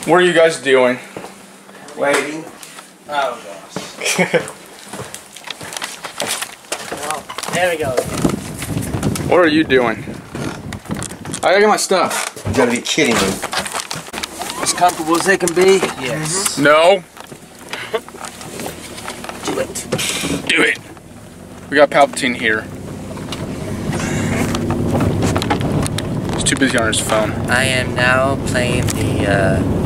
What are you guys doing? Waiting. Oh gosh. Well, there we go. What are you doing? I gotta get my stuff. You gotta be kidding me. As comfortable as they can be? Yes. No. Do it. Do it. We got Palpatine here. He's too busy on his phone. I am now playing the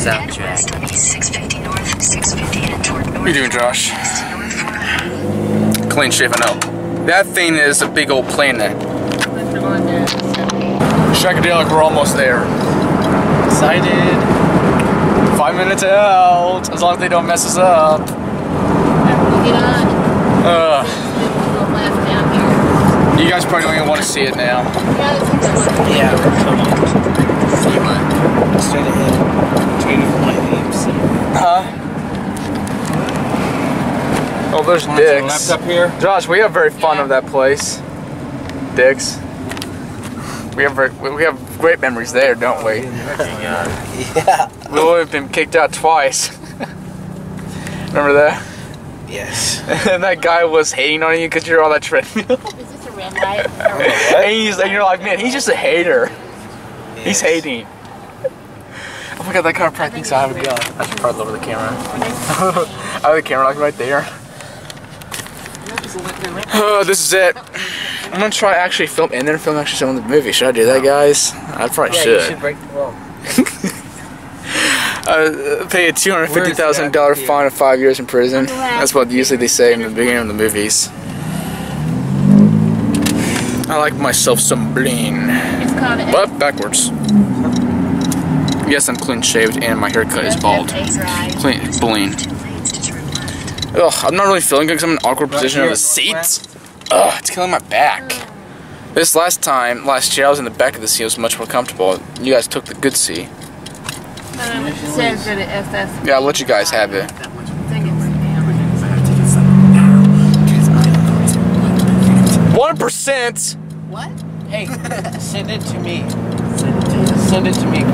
soundtrack. 650 north, 650 and toward north. What are you doing, Josh? Clean shaven up. That thing is a big old planet. Shagadelic, we're almost there. Excited. 5 minutes out, as long as they don't mess us up. You guys probably don't even want to see it now. Yeah, come on. See what? Straight ahead. Huh? Oh, there's Dick's. Left up here. Josh, we have very fun of that place. Dick's. We have great memories there, don't we? Yeah. We've been kicked out twice. Remember that? Yes. And that guy was hating on you because you're on that treadmill. Is this a red light? And you're like, man, he's just a hater. Yes. He's hating. Oh my god, that car probably thinks I have a gun. I should probably lower the camera. I have the camera like right there. This is it. I'm gonna try actually film in there and film actually some of the movie. Should I do that, guys? I probably should. You should break the law. Pay a $250,000 fine of 5 years in prison. That's what usually they say in the beginning of the movies. I like myself some bling. But backwards. Yes, I'm clean shaved and my haircut is bald. Clean, bling. Ugh, I'm not really feeling good because I'm in an awkward position of the seat. Ugh, it's killing my back. This last year I was in the back of the seat. It was much more comfortable. You guys took the good seat. Yeah, I'll let you guys have it. 1%. What? Hey, send it to me. Send it to me.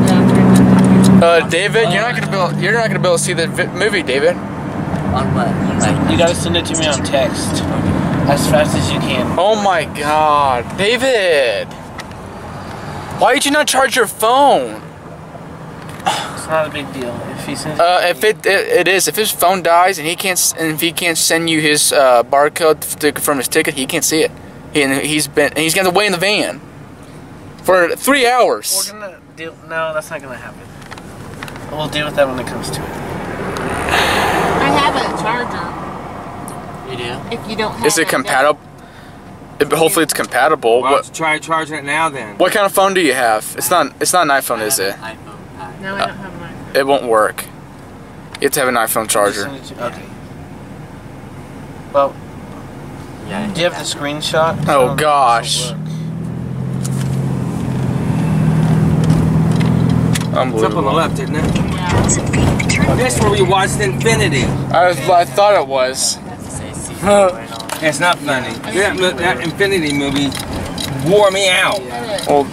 David, you're not gonna be able to see the movie, David. On what? You gotta send it to me on text. As fast as you can. Oh my god, David! Why did you not charge your phone? It's not a big deal. If he sends If it is, if his phone dies and if he can't send you his barcode to confirm his ticket, he can't see it. He's gonna wait in the van for 3 hours. We're gonna deal. No, that's not gonna happen. We'll deal with that when it comes to it. I have a charger. You do? If you don't have Is it compatible? Hopefully it's compatible. Well, let's try charging it now then. What kind of phone do you have? It's not an iPhone, is it? No, I don't have mine. It won't work. You have to have an iPhone charger. Okay. Well, yeah. Do you have the screenshot? Oh gosh. It's up on the Unbelievable. left, isn't it? Yeah. This is where we watched Infinity. I thought it was. It's not funny. That Infinity movie wore me out. Well,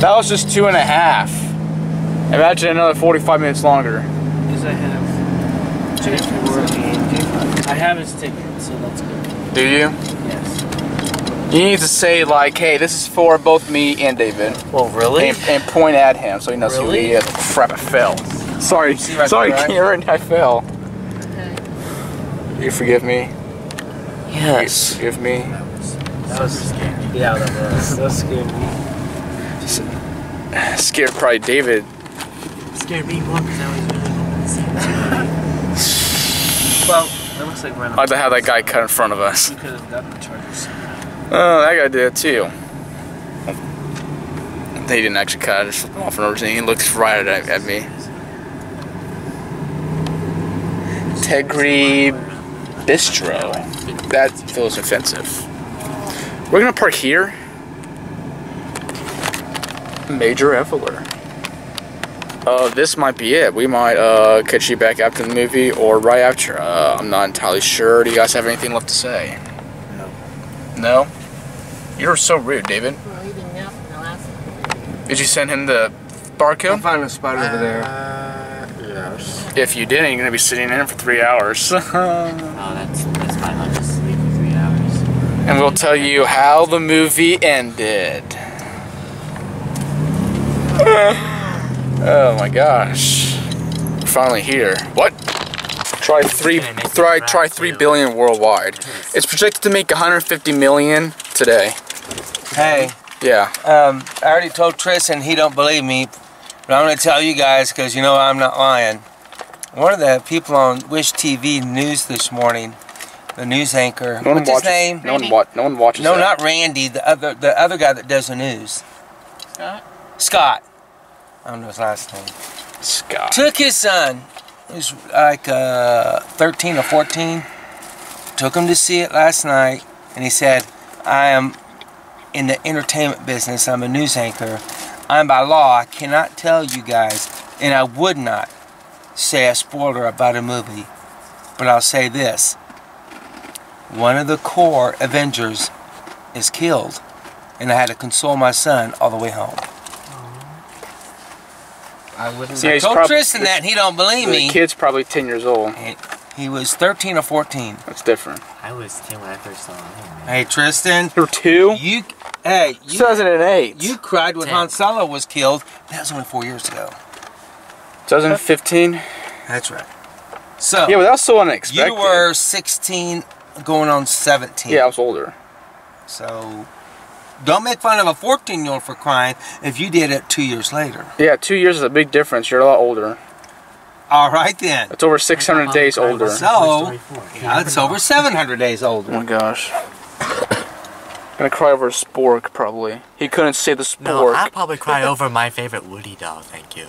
that was just 2.5. Imagine another 45 minutes longer. Because I have I have his ticket, so that's good. Do you? Yes. You need to say like, hey, this is for both me and David. Well, really? And point at him so he knows who he is. Crap, I fell. Sorry, Karen, I fell. You forgive me? Yes. You forgive me? That was scary. Yeah, that was. That scared me. Scared probably David. Scared me more because I was really hoping to see it. Well, it looks like we're I had to have that guy cut in front of us. You could have gotten the chargers. Oh, that guy did it too. They didn't actually cut. I just flipped him off and everything. He looked right at me. Tegri Bistro. That feels offensive. We're gonna park here. Major Eveler. This might be it. We might catch you back after the movie or right after. I'm not entirely sure. Do you guys have anything left to say? No. No? You were so rude, David. Well, you didn't know from the last one. Did you send him the barcode? I'll find a spot over there. Yes. If you didn't, you're gonna be sitting in it for 3 hours. Oh, that's fine. I'll just sleep for 3 hours. And we'll tell you how the movie ended. Oh my gosh. We're finally here. What? Try 3 billion worldwide. It's projected to make 150 million today. Hey. Yeah. I already told Tristan, he don't believe me, but I'm going to tell you guys because you know I'm not lying. One of the people on Wish TV News this morning, the news anchor, what's his name? No one watches No, that. not Randy, the other guy that does the news. Scott. I don't know his last name. Scott. Took his son, he was like 13 or 14, took him to see it last night, and he said, I am in the entertainment business, I'm a news anchor. I'm by law, I cannot tell you guys, and I would not say a spoiler about a movie, but I'll say this. One of the core Avengers is killed, and I had to console my son all the way home. I wouldn't. I told Tristan that, and he don't believe me. The kid's probably 10 years old. He was 13 or 14. That's different. I was 10 when I first saw him. Hey, Tristan. You're 2? You 2008. You cried when Han Solo was killed. That was only 4 years ago. 2015? That's right. So yeah, but that was so unexpected. You were 16 going on 17. Yeah, I was older. So don't make fun of a 14-year-old for crying if you did it 2 years later. Yeah, 2 years is a big difference. You're a lot older. All right then. It's over 600 days older. So it's over 700 days older. Oh my gosh. Gonna cry over a spork probably. He couldn't say the spork. No, I'll probably cry over my favorite Woody doll. Thank you.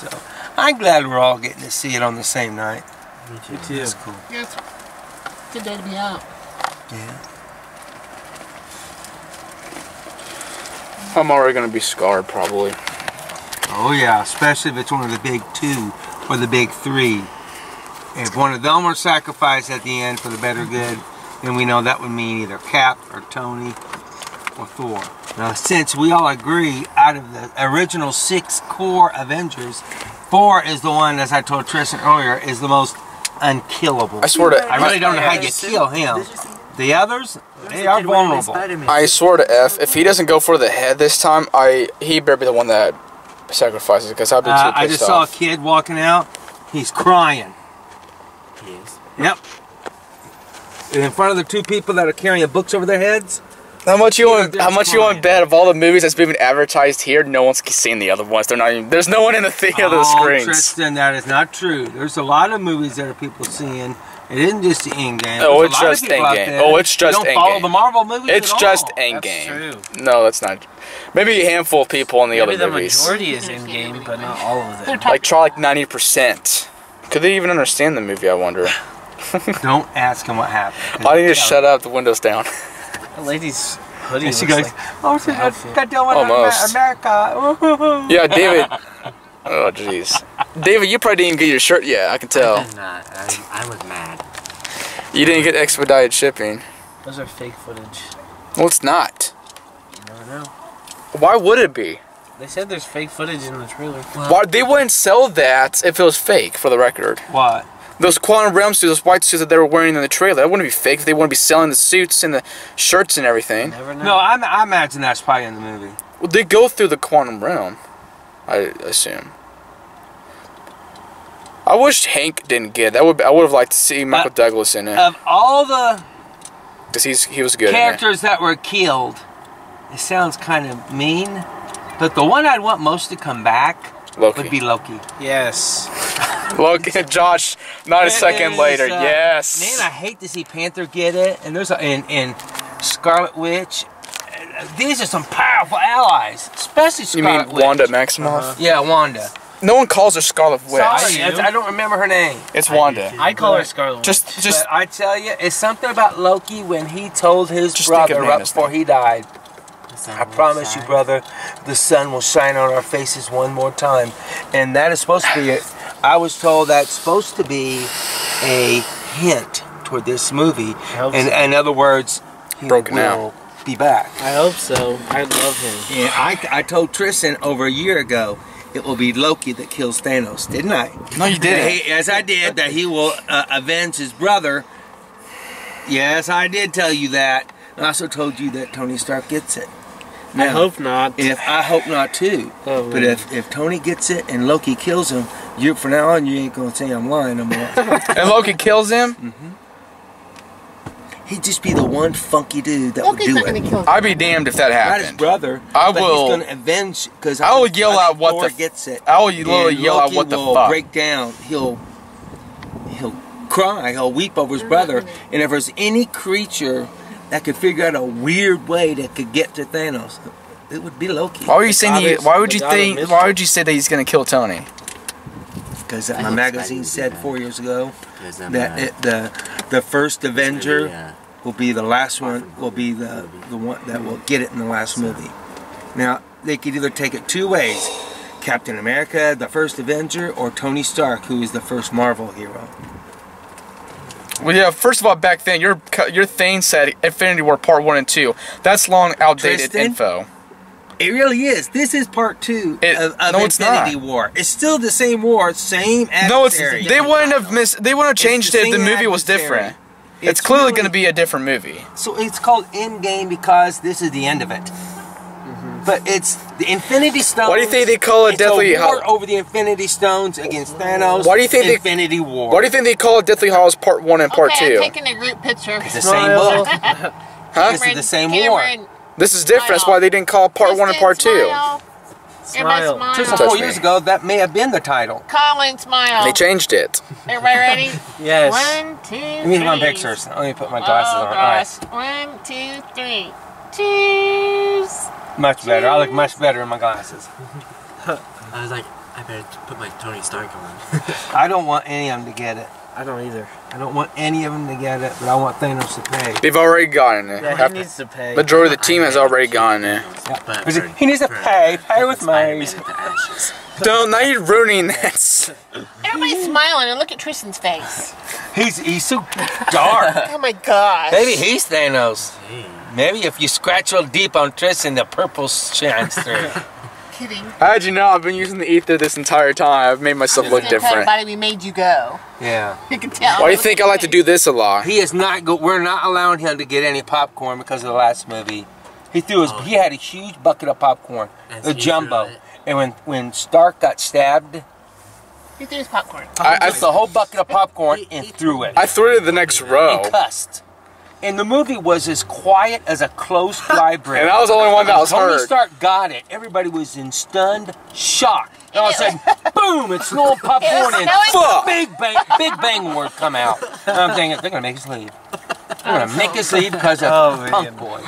So I'm glad we're all getting to see it on the same night. Me too. That's cool. Yeah, it's a good day to be out. Yeah. I'm already gonna be scarred probably. Oh yeah, especially if it's one of the big 2 or the big 3. If one of them were sacrificed at the end for the better good, then we know that would mean either Cap or Tony or Thor. Now since we all agree, out of the original 6 core Avengers, Thor is the one, as I told Tristan earlier, is the most unkillable. I swear to I really don't know how you kill him. The others, they are vulnerable. I swear to F, if he doesn't go for the head this time, he better be the one that sacrifices because I'll be too pissed I just saw a kid walking out. He's crying. He is. Yep. And in front of the 2 people that are carrying books over their heads. How much you want to bet of all the movies that's been advertised here? No one's seen the other ones. They're not even. There's no one in the theater of the screens. Tristan, that is not true. There's a lot of movies that are people seeing. It isn't just the EndGame. Oh, it's just EndGame. Oh, it's just EndGame. Don't follow the Marvel movies. It's just EndGame. That's true. No, that's not. Maybe a handful of people in the other movies. Maybe the majority is EndGame, but not all of them. Like try like 90%. Could they even understand the movie? I wonder. Don't ask him what happened. Why didn't you shut up? The windows down. The lady's hoodie. And she looks goes, like "Oh, she's got Almost. America." Yeah, David. Oh, jeez. David, you probably didn't even get your shirt yet. I can tell. I did not. I was mad. You didn't get expedited shipping. Those are fake footage. Well, it's not. You never know. Why would it be? They said there's fake footage in the trailer. Why they wouldn't sell that if it was fake? For the record, What? those Quantum Realm suits, those white suits that they were wearing in the trailer, that wouldn't be fake. If they wouldn't be selling the suits and the shirts and everything. Never know. No, I imagine that's probably in the movie. Well, they go through the Quantum Realm, I assume. I wish Hank didn't get it. I would have liked to see Michael Douglas in it. Of all the Because he was good characters that were killed, it sounds kind of mean, but the one I'd want most to come back Loki. would be Loki. Yes. Look at Josh, not a second later. Man, Yes. I hate to see Panther get it, and there's and Scarlet Witch. These are some powerful allies, especially You Scarlet mean Witch. Wanda Maximoff? Yeah, Wanda. No one calls her Scarlet Witch. Sorry, I don't remember her name. It's Wanda. I call her Scarlet Witch. Just But I tell you, it's something about Loki when he told his Just think of brother right Nana's before name. he died, I promise you, brother, the sun will shine on our faces one more time. And that is supposed to be it. I was told that's supposed to be a hint toward this movie. In other words, he Broken will out. be back. I hope so. I love him. Yeah, I told Tristan over a year ago it will be Loki that kills Thanos, didn't I? No, you didn't. Yes, I did. That he will avenge his brother. Yes, I did tell you that. I also told you that Tony Stark gets it. Now, I hope not. I hope not too. Oh, but if Tony gets it and Loki kills him, from now on you ain't gonna say I'm lying no more. And Loki kills him? Mm-hmm. He'd just be the one funky dude that Loki's would not do gonna it. kill him. I'd be damned if that Not his happened. brother. I but will. He's gonna avenge because I will yell out what Thor the. gets it. I will literally And yell out Loki what the will fuck. break down. He'll cry. He'll weep over his brother. And if there's any creature that could figure out a weird way that could get to Thanos, it would be Loki. Why were you saying? goddess- Why would the you god of think? mischief. Why would you say that he's gonna kill Tony? Because my magazine said 4 years ago Because that the first Avenger will be the last one. Will be the one that will get it in the last movie. Now they could either take it two ways: Captain America, the first Avenger, or Tony Stark, who is the first Marvel hero. Well, yeah. First of all, back then your thing said Infinity War Part 1 and 2. That's long outdated Tristan? info. It really is. This is part 2 of no, it's Infinity not. War. It's still the same war, same adversary. No, it's they wouldn't have missed. They wouldn't have changed the it if the same movie was adversary. different. It's clearly really- going to be a different movie. So it's called EndGame because this is the end of it. But it's the Infinity Stones. Why do you think they call it it's Deathly a war Hallows? over the Infinity Stones against Thanos. Why do you think they- Infinity War? Why do you think they call it Deathly Hallows Part 1 and Part 2? Okay, I'm taking a group picture. It's the same book. Huh? This is the same war. This is different. That's why they didn't call it Part 1 and Part 2. Smile. Everybody Smile. smile. Just Touch 4 me. years ago, that may have been the title. Colin, smile. They changed it. Everybody ready? Yes. 1, 2, 3. Give me my pictures. Let me put my glasses Oh, on. All gosh. 1, 2, 3. Cheers. right. Much better. I look much better in my glasses. I was like, I better put my Tony Stark on. I don't want any of them to get it. I don't either. I don't want any of them to get it, but I want Thanos to pay. They've already gotten it. Yeah, he needs to pay. Majority of the team has already gotten it. But He needs to pay. Pay with Spider-Man me. with the ashes. Don't, now you're ruining that. Everybody's smiling and look at Tristan's face. He's so dark. Oh my gosh. Maybe he's Thanos. Maybe if you scratch real deep on Tristan, the purple shines through. Kidding. How'd you know? I've been using the ether this entire time. I've made myself look Tell different. everybody we made you go. Yeah. You can tell. Why do you think I like to do this a lot? He is not. We're not allowing him to get any popcorn because of the last movie. He threw his. He had a huge bucket of popcorn, And a he jumbo. threw it. And when Stark got stabbed, He threw his popcorn. I took the whole bucket of popcorn and threw it. I threw it in the next row. And cussed. And the movie was as quiet as a closed library. And I was the only one that was Tony hurt. Stark got it. Everybody was in stunned shock. And all of a sudden, boom! It's snowing popcorn and Fuck. Big Bang word come out. And I'm thinking they're gonna make us leave. They're gonna make us leave because of Punk Boy.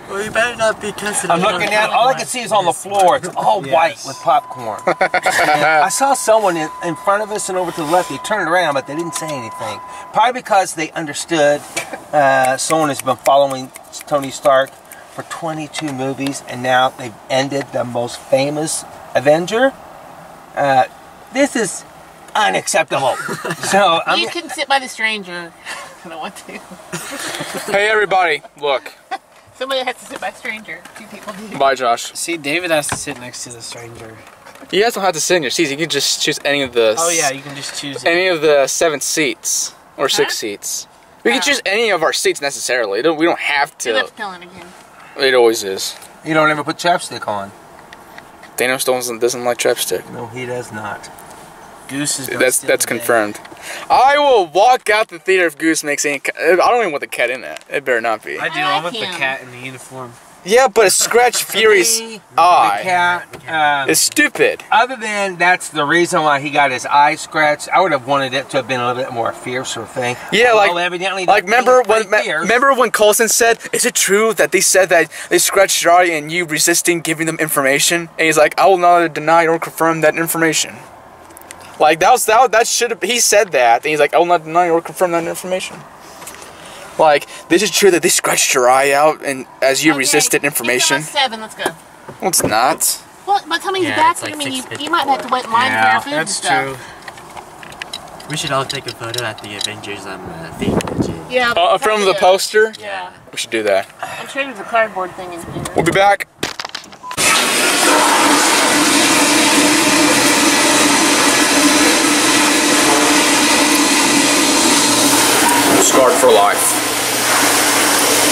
Well, you better not be cussing. I'm looking at it, all I can see is on the floor. It's all white with popcorn. And I saw someone in front of us and over to the left. They turned around, but they didn't say anything. Probably because they understood someone has been following Tony Stark for 22 movies, and now they've ended the most famous Avenger. This is unacceptable. So You can sit by the stranger. I don't want to. Hey everybody, look. Somebody has to sit by a stranger. 2 people do. Bye, Josh. See, David has to sit next to the stranger. You guys don't have to sit in your seats. You can just choose any of the. Oh yeah, you can just choose it. Any of the 7 seats or 6 seats. We can choose any of our seats necessarily. We don't have So that's to. killing again. It always is. you don't ever put chapstick on. Thanos doesn't like chapstick. No, he does not. Goose is. That's confirmed. I will walk out the theater if Goose makes any. I don't even want the cat in it. It better not be. I do. I I'm like with the him. cat in the uniform. Yeah, but it's Scratch Fury's The eye. cat. It's stupid. Other than that's the reason why he got his eye scratched, I would have wanted it to have been a little bit more fiercer thing. Yeah, Although like evidently, like remember pretty when fierce. remember when Coulson said, "Is it true that they said that they scratched your eye and you resisting giving them information?" And he's like, "I will neither deny nor confirm that information." Like that should have. He said that, and he's like, "I will not deny or confirm that information." Like, this is true that they scratched your eye out and as you Okay, resisted information. It's 7. Let's go. Well, it's not. Well, by the time he's Yeah, back, it's like I mean, you 6:50. might have to wait in line for your food and That's stuff. true. We should all take a photo at the Avengers thing. Yeah. From the yeah. poster, Yeah. we should do that. I'm sure there's a cardboard thing in here. We'll be back. Scarred for life.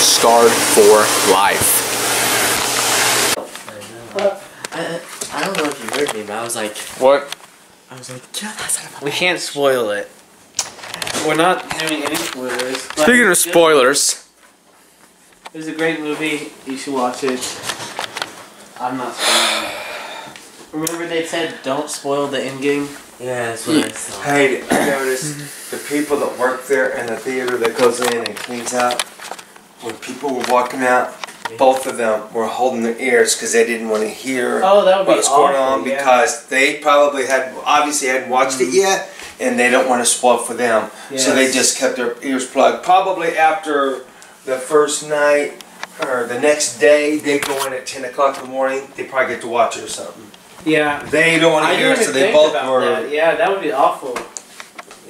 Scarred for life. I don't know if you heard me, but I was like... What? I was like, yeah, that's not We can't spoil it. We're not doing any spoilers. Speaking of spoilers. It was a great movie. You should watch it. I'm not spoiling it. Remember they said don't spoil the endgame? Yeah, that's what I saw. Hey, I noticed the people that work there in the theater that goes in and cleans out, when people were walking out, both of them were holding their ears because they didn't want to hear Oh, that would be what's going awful, on yeah. because they probably obviously hadn't watched it yet and they don't want to spoil for them. So they Yes. just kept their ears plugged. Probably after the first night or the next day, they go in at 10 o'clock in the morning, they probably get to watch it or something. Yeah. They don't want to I hear didn't it, so even they think both about were. that. Yeah, that would be awful.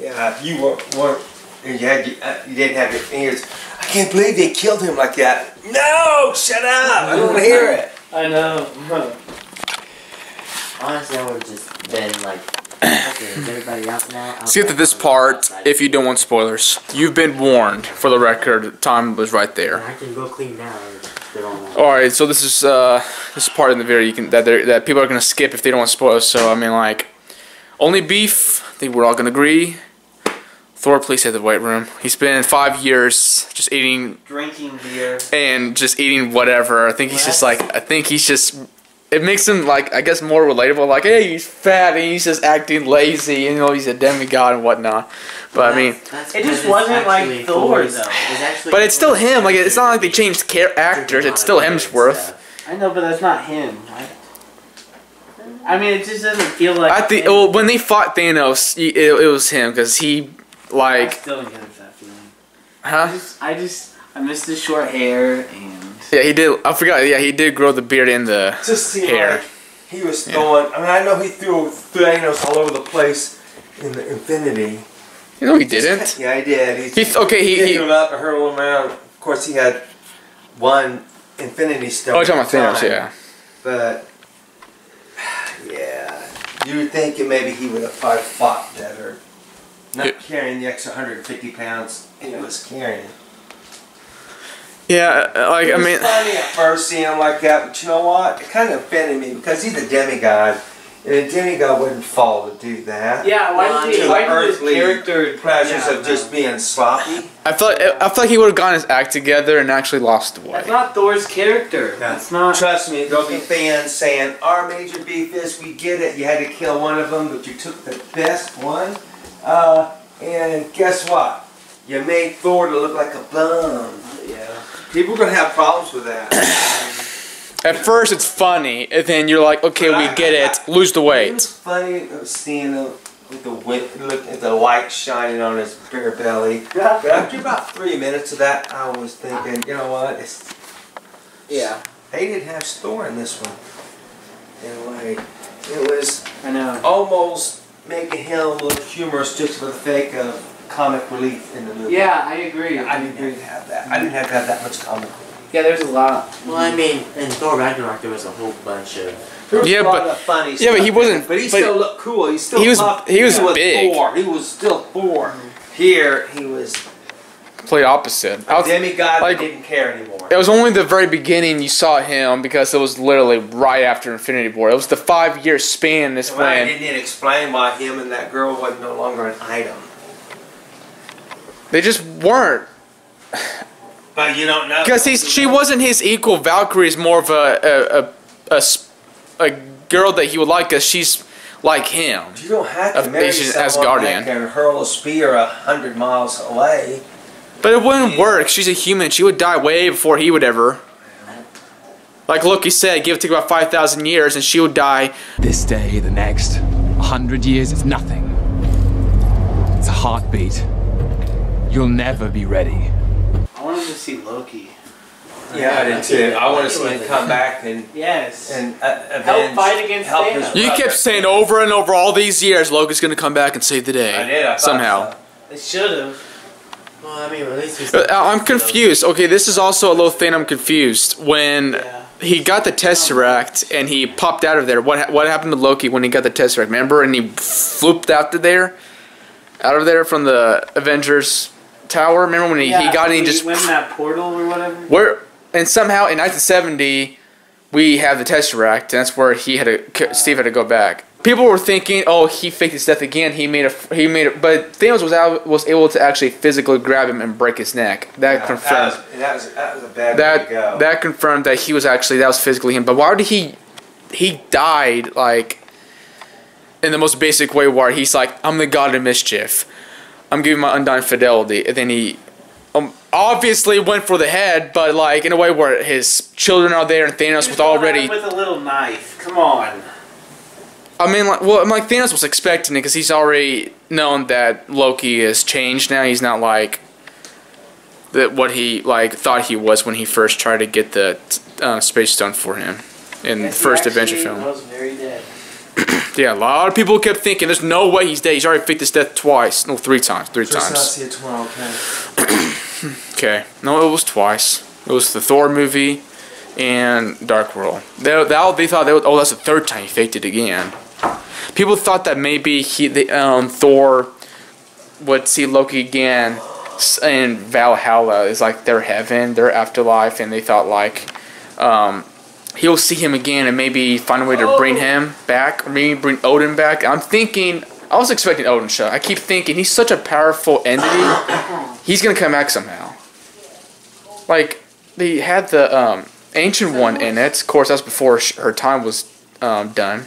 Yeah, if you weren't, you didn't have your ears. I can't believe they killed him like that. No, shut up! I don't want to hear it. I know. Honestly, I would have just been like, okay, is everybody out now? Skip to this part if you don't want spoilers. You've been warned. For the record, time was right there. I can go clean now. Alright, so this is part in the video that people are gonna skip if they don't want spoilers. So I mean, like, only beef. I think we're all gonna agree. Thor, please hit the weight room. He spent 5 years just eating, Drinking beer. and just eating whatever. I think he's just like, it makes him like, I guess, more relatable. Like, hey, he's fat and he's just acting lazy. You know, he's a demigod and whatnot. But I mean, It just wasn't like Thor though. but it's still him. Like, it's not like they changed actors. It's still Hemsworth. I know, but that's not him. I mean, it just doesn't feel like. Well, when they fought Thanos, it was him because he I like, still don't get that feeling. huh? I missed his short hair and. Yeah, he did. I forgot. Yeah, he did grow the beard and the Just seemed hair. like he was throwing. I mean, I know he threw Thanos all over the place in the Infinity. You know he didn't. Yeah, he did. He Picked him up and hurled him around. Of course, he had one Infinity Stone. Oh, you're talking about at the Thanos, time. yeah. But yeah, you would think that maybe he would have probably fought better. Not carrying the extra 150 pounds he was carrying. Yeah, like, It I was mean, funny at first seeing him like that, but you know what? It kind of offended me because he's a demigod, and a demigod wouldn't fall to do that. Yeah, why did his Earthly character pleasures of just being sloppy. I felt like he would have gotten his act together and actually lost the way. That's not Thor's character. That's not. Trust me, there'll be fans saying, our major beef is, we get it, you had to kill one of them, but you took the best one, and guess what? You made Thor to look like a bum. Yeah. People are going to have problems with that. At first it's funny, and then you're like, okay, we get it, lose the It weight. was funny seeing him with look at the light shining on his bare belly. But after about 3 minutes of that, I was thinking, you know what? Yeah. They didn't have Thor in this one. In a way, it was I know. almost making him look humorous just for the sake of comic relief in the movie. Yeah, I agree. I didn't have to have that. I didn't have to have that much comic relief. Yeah, there's a lot. Well, I mean, in Thor Ragnarok, there was a whole bunch of. There was Yeah, a lot but- of funny yeah, stuff but he wasn't- But he but still looked cool. He still he was- tough. he was big. Thor. He was still Thor. Here, he was Play opposite. a demigod like- that didn't care anymore. It was only the very beginning you saw him because it was literally right after Infinity War. It was the 5-year span this I when didn't explain why him and that girl was no longer an item. they just weren't. But you don't know. Because she wasn't his equal. Valkyrie is more of a girl that he would like, because she's like him. You don't have to Of marry Asian someone Asgardian. that can hurl a spear 100 miles away. But it wouldn't work. She's a human. She would die way before he would ever. Like Loki said, give it about 5,000 years and she would die. This day, the next, 100 years, it's nothing. It's a heartbeat. You'll never be ready. I wanted to see Loki. Yeah, I did too. I want to see him come back and Yes. avenge, fight against help Thanos. his You brother. kept saying over and over all these years, Loki's gonna come back and save the day. I did. I thought somehow. so. They should have. Well, I mean, at least I'm confused. Okay, this is also a little thing I'm confused. When he got the Tesseract and he popped out of there, what happened to Loki when he got the Tesseract? Remember? And he flooped out of there from the Avengers tower. Remember when he got it and he just went in that portal or whatever? And somehow in 1970 we have the Tesseract, and that's where Steve had to go back. People were thinking, oh, he faked his death again. He made it, but Thanos was able to actually physically grab him and break his neck. That confirmed. That was a bad way to go. That confirmed that that was physically him. But why did he died like in the most basic way, where he's like, I'm the god of mischief. I'm giving my undying fidelity, and then he obviously went for the head, but like in a way where his children are there and Thanos was already with a little knife. Come on. I mean, like Thanos was expecting it because he's already known that Loki is changed now. He's not like what he thought he was when he first tried to get the Space Stone for him in the first Avenger film. Was very dead. Yeah, a lot of people kept thinking, "There's no way he's dead. He's already faked his death twice, no, 3 times, 3 times." I'll see it tomorrow, okay? Okay, no, it was twice. It was the Thor movie and Dark World. They thought oh, that's the 3rd time he faked it again. People thought that maybe Thor would see Loki again in Valhalla. Is like their heaven, their afterlife, and they thought like he'll see him again and maybe find a way to bring him back, or maybe bring Odin back. I was expecting Odin show. I keep thinking he's such a powerful entity. He's gonna come back somehow. Like they had the Ancient One in it. Of course, that's before her time was done.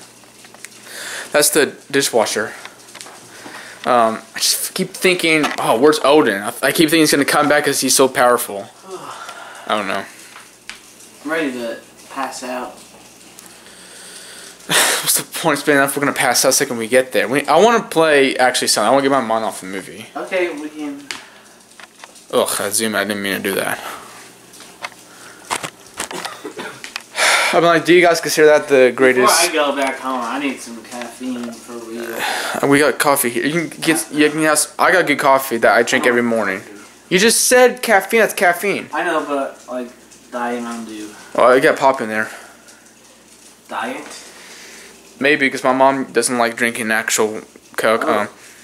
That's the dishwasher. I just keep thinking, oh, where's Odin? I keep thinking he's going to come back because he's so powerful. I don't know. I'm ready to pass out. What's the point of spending enough? We're going to pass out the second we get there. I want to play, actually, something. I want to get my mind off the movie. Okay, we can... Ugh, I zoomed. I didn't mean to do that. I'm like, do you guys consider that the greatest? Before I go back home, I need some caffeine for real. We got coffee here. You can get. I got good coffee that I drink every morning. You just said caffeine. That's caffeine. I know, but like Diet Mountain Dew. Oh, I got pop in there. Diet? Maybe because my mom doesn't like drinking actual Coke.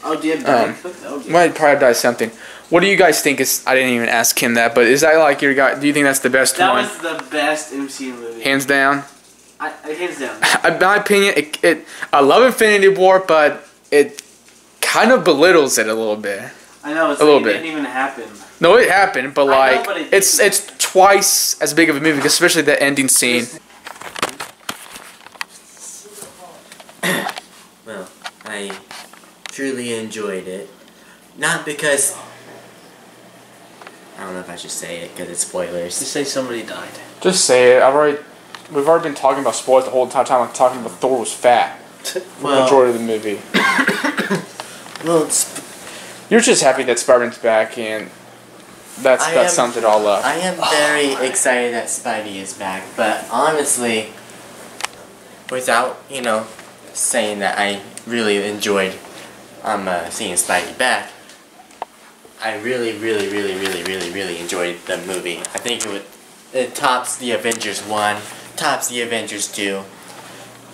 Oh, do you have Diet Coke? Oh, yeah. Might probably Diet something. What do you guys think is? I didn't even ask him that, but is that like your guy? Do you think that's the best one? That was the best MCU movie. Hands down. Hands down. In my opinion, I love Infinity War, but it kind of belittles it a little bit. I know, it's a little it bit. didn't even happen. No, it happened, but like know, but it's twice as big of a movie, especially the ending scene. Well, I truly enjoyed it. Not because... I don't know if I should say it because it's spoilers. Just say somebody died. Just say it. We've already been talking about spoilers the whole entire time. I'm talking about Thor was fat for the majority of the movie. Well, you're just happy that Spider-Man's back, and that sums it all up. I am very excited that Spidey is back, but honestly, without saying that I really enjoyed seeing Spidey back, I really enjoyed the movie. I think it tops the Avengers 1, tops the Avengers 2,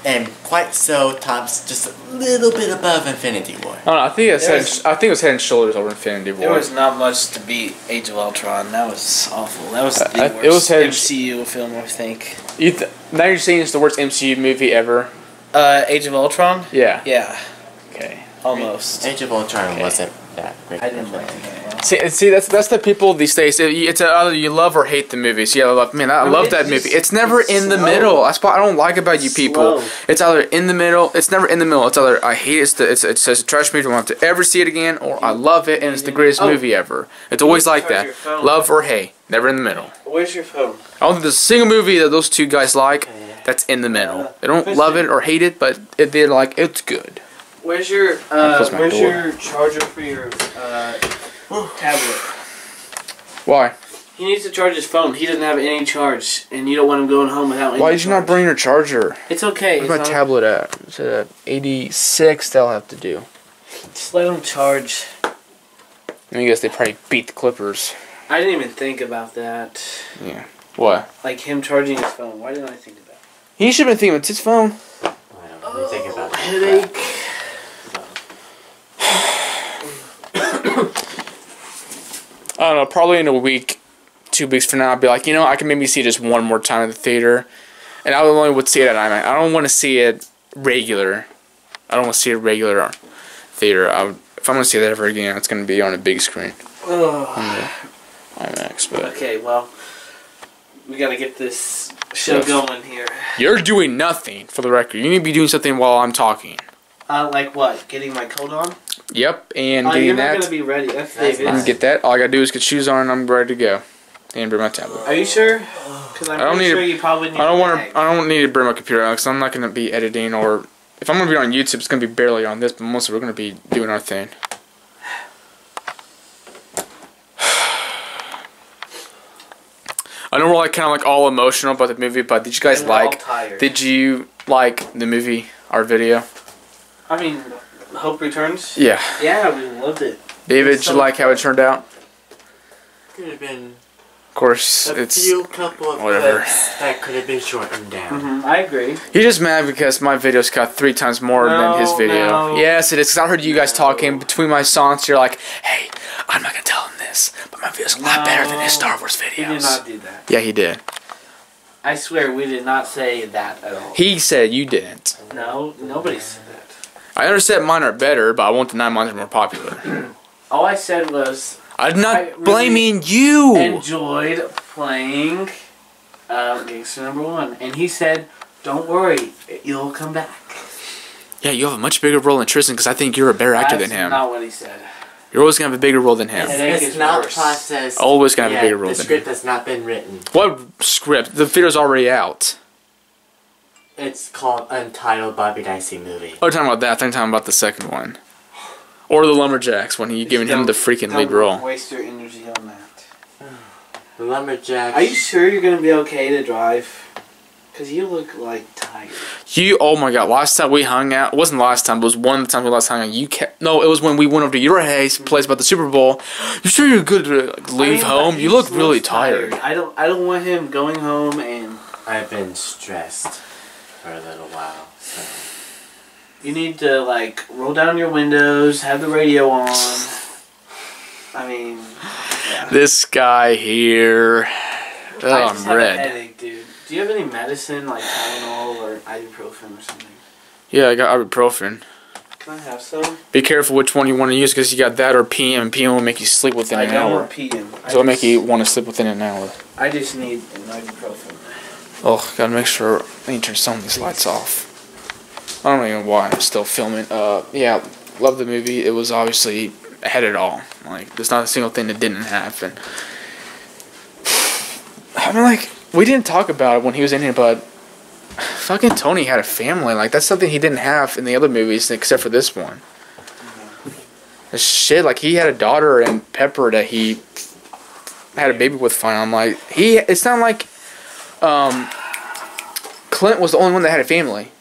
and quite so tops just a little bit above Infinity War. I don't know, I think it was head and shoulders over Infinity War. There was not much to beat Age of Ultron. That was awful. That was the worst MCU film, I think. Now you're saying it's the worst MCU movie ever? Age of Ultron? Yeah. Yeah. Okay. Almost. Age of Ultron wasn't that great. I didn't like it. See, that's the people these days. It's either you love or hate the movies. Yeah, I love that movie. It's never in the middle. That's what I don't like about you people. It's either in the middle. It's never in the middle. It's either I hate it. It's a trash movie. I don't have to ever see it again, or I love it and it's the greatest movie ever. It's always like that. Love or hate. Never in the middle. Where's your phone? I don't think there's a single movie that those two guys like that's in the middle. They don't love it or hate it, but they're like, it's good. Where's your charger for your tablet? Why? He needs to charge his phone. He doesn't have any charge, and you don't want him going home without any Why did you not bring your charger? It's okay. Where's my tablet at? It's at 86. That'll have to do. Just let him charge. I guess they probably beat the Clippers. I didn't even think about that. Yeah. What? Like him charging his phone. Why didn't I think of that? He should have been thinking it's his phone. I don't really think about that. Headache. I don't know, probably in a week, 2 weeks from now, I'll be like, you know, I can maybe see it just one more time in the theater. And I only would see it at IMAX. I don't want to see it regular. I don't want to see it regular theater. If I'm going to see that ever again, it's going to be on a big screen. IMAX, but... Okay, well, we got to get this show going here. You're doing nothing, for the record. You need to be doing something while I'm talking. Like what? Getting my coat on? Yep, and getting you're that. not going to be ready. That's David. I can get that. All I got to do is get shoes on and I'm ready to go. And bring my tablet. Are you sure? Because I'm pretty sure you probably need I don't need to bring my computer out because I'm not going to be editing or... If I'm going to be on YouTube, it's going to be barely on this, but mostly we're going to be doing our thing. I know we're like kind of like all emotional about the movie, but did you guys Did you like the movie, our video? I mean, Hope Returns? Yeah. Yeah, we loved it. David, did you like how it turned out? Could have been... Of course, a few couple of clips that could have been shortened down. I agree. He's just mad because my video's got 3 times more than his video. No. Yes, it is. Cause I heard you guys talking between my songs. You're like, hey, I'm not going to tell him this, but my video's a lot better than his Star Wars videos. He did not do that. Yeah, he did. I swear we did not say that at all. He said you didn't. No, nobody said that. I understand mine are better, but I won't deny mine are more popular. All I said was... I'm not blaming you! Enjoyed playing Gangster #1. And he said, don't worry, you'll come back. Yeah, you have a much bigger role than Tristan because I think you're a better actor than him. That's not what he said. You're always going to have a bigger role than him. It's not processed. Always going to have a bigger role than him. The script has not been written. What script? The video's already out. It's called Untitled Bobby Dicey Movie. Oh, you're talking about that. I think you're talking about the second one. Or the Lumberjacks when you're giving him the freaking lead role. Don't waste your energy on that. The Lumberjacks. Are you sure you're going to be okay to drive? Because you look like tired. Oh my god, last time we hung out, it wasn't last time, but it was one of the times we last hung out, no, it was when we went over to your place about the Super Bowl. You sure you're good to leave home? You look really tired. I don't want him going home and... I've been stressed for a little while, so... You need to, like, roll down your windows, have the radio on. I mean, yeah. This guy here. I just I'm have red. a headache, dude. Do you have any medicine, like Tylenol or ibuprofen or something? Yeah, I got ibuprofen. Can I have some? Be careful which one you want to use because you got that or PM. PM will make you sleep within an hour. I don't want PM. So it'll make you want to sleep within an hour. I just need an ibuprofen. Oh, gotta make sure I need to turn some of these lights off. I don't even know why I'm still filming. Yeah, love the movie. It was obviously had it all. Like, there's not a single thing that didn't happen. I mean, like, we didn't talk about it when he was in here, but fucking Tony had a family. Like, that's something he didn't have in the other movies except for this one. Shit, like, he had a daughter and Pepper that he had a baby with finally. I'm like, it's not like Clint was the only one that had a family.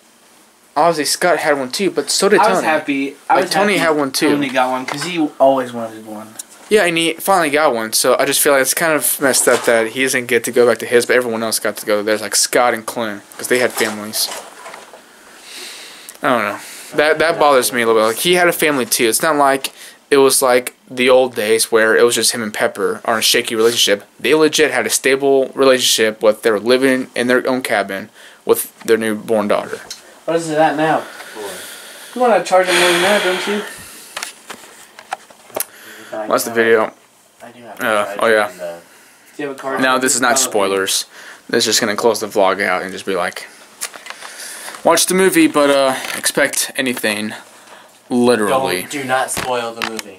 Obviously, Scott had one too, but so did Tony. I was happy. Tony had one too. Tony got one because he always wanted one. Yeah, and he finally got one. So I just feel like it's kind of messed up that he doesn't get to go back to his, but everyone else got to go. There's like Scott and Clint because they had families. I don't know. That bothers me a little bit. Like, he had a family too. It's not like it was like the old days where it was just him and Pepper on a shaky relationship. They legit had a stable relationship with they were living in their own cabin with their newborn daughter. What is it at now? You want to charge him more than that, don't you? That's the video. I do have oh yeah. Do you have a card? Now this is not spoilers. This is just gonna close the vlog out and just be like, watch the movie, but expect anything, literally. Do not spoil the movie.